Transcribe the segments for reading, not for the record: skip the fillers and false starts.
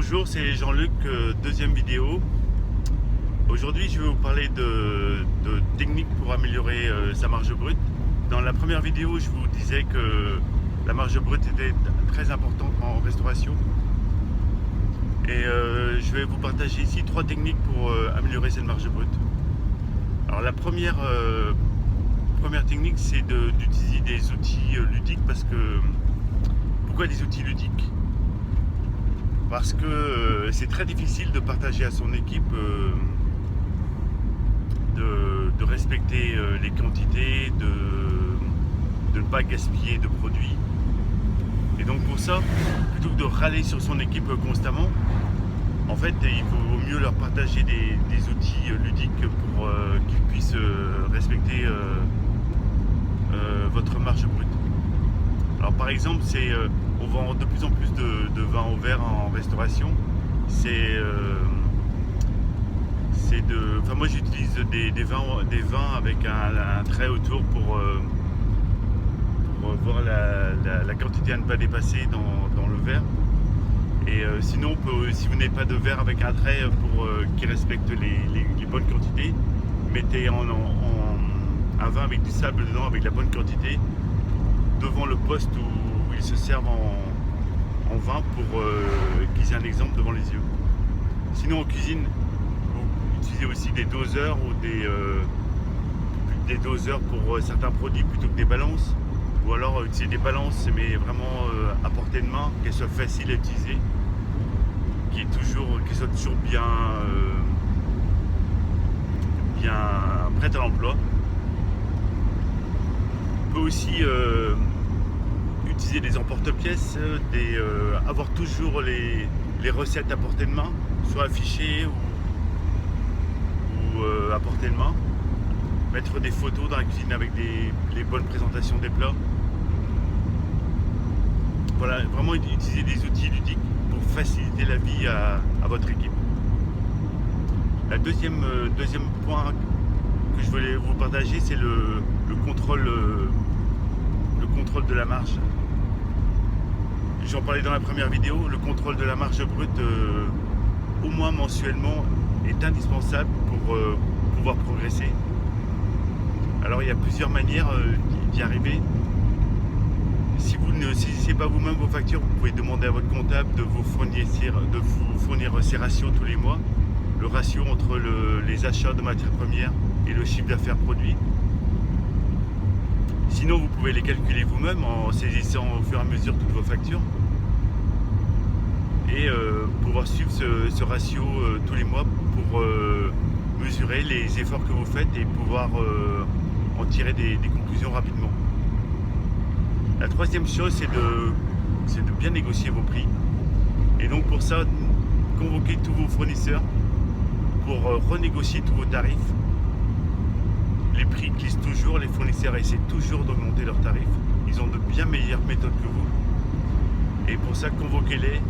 Bonjour, c'est Jean-Luc, deuxième vidéo. Aujourd'hui, je vais vous parler de techniques pour améliorer sa marge brute. Dans la première vidéo, je vous disais que la marge brute était très importante en restauration. Et je vais vous partager ici 3 techniques pour améliorer cette marge brute. Alors la première technique, c'est d'utiliser des outils ludiques. Pourquoi des outils ludiques? Parce que c'est très difficile de partager à son équipe, de respecter les quantités, de ne pas gaspiller de produits. Et donc pour ça, plutôt que de râler sur son équipe constamment, en fait il vaut mieux leur partager des outils ludiques pour qu'ils puissent respecter votre marge brute. Alors par exemple, on vend de plus en plus de vin au verre en restauration. Moi j'utilise des vins avec un trait autour pour voir la quantité à ne pas dépasser dans le verre. Et sinon, si vous n'avez pas de verre avec un trait pour qui respecte les bonnes quantités, mettez un vin avec du sable dedans avec la bonne quantité devant le poste où ils se servent en vin pour qu'ils aient un exemple devant les yeux. Sinon en cuisine, vous utilisez aussi des doseurs ou des doseurs pour certains produits plutôt que des balances, ou alors utiliser des balances mais vraiment à portée de main, qu'elles soient faciles à utiliser, qu'elles soient toujours bien prêtes à l'emploi. On peut aussi utiliser des emporte-pièces, avoir toujours les recettes à portée de main, soit affichées ou à portée de main. Mettre des photos dans la cuisine avec les bonnes présentations des plats. Voilà, vraiment utiliser des outils ludiques pour faciliter la vie à votre équipe. Le deuxième point que je voulais vous partager, c'est le contrôle de la marge. J'en parlais dans la première vidéo. Le contrôle de la marge brute, au moins mensuellement, est indispensable pour pouvoir progresser. Alors il y a plusieurs manières d'y arriver. Si vous ne saisissez pas vous-même vos factures, vous pouvez demander à votre comptable de vous fournir ces ratios tous les mois. Le ratio entre les achats de matières premières et le chiffre d'affaires produit. Sinon, vous pouvez les calculer vous-même en saisissant au fur et à mesure toutes vos factures et pouvoir suivre ce ratio tous les mois pour mesurer les efforts que vous faites et pouvoir en tirer des conclusions rapidement. La troisième chose, c'est de bien négocier vos prix. Et donc pour ça, convoquez tous vos fournisseurs pour renégocier tous vos tarifs. Les prix glissent toujours, les fournisseurs essaient toujours d'augmenter leurs tarifs. Ils ont de bien meilleures méthodes que vous. Et pour ça, convoquez-les.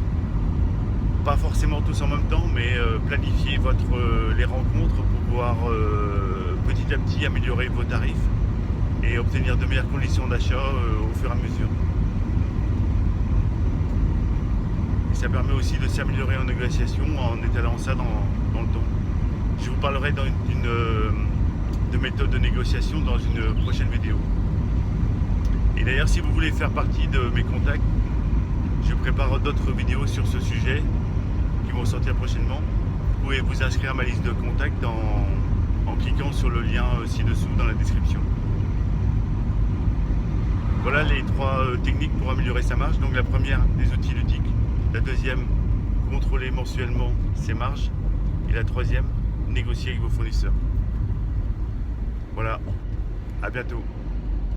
Pas forcément tous en même temps, mais planifiez les rencontres pour pouvoir petit à petit améliorer vos tarifs et obtenir de meilleures conditions d'achat au fur et à mesure. Et ça permet aussi de s'améliorer en négociation en étalant ça dans le temps. Je vous parlerai de méthode de négociation dans une prochaine vidéo. Et d'ailleurs, si vous voulez faire partie de mes contacts, je prépare d'autres vidéos sur ce sujet qui vont sortir prochainement. Vous pouvez vous inscrire à ma liste de contacts en cliquant sur le lien ci-dessous dans la description. Voilà les 3 techniques pour améliorer sa marge. Donc la première, des outils ludiques. La deuxième, contrôler mensuellement ses marges. Et la troisième, négocier avec vos fournisseurs. Voilà, à bientôt.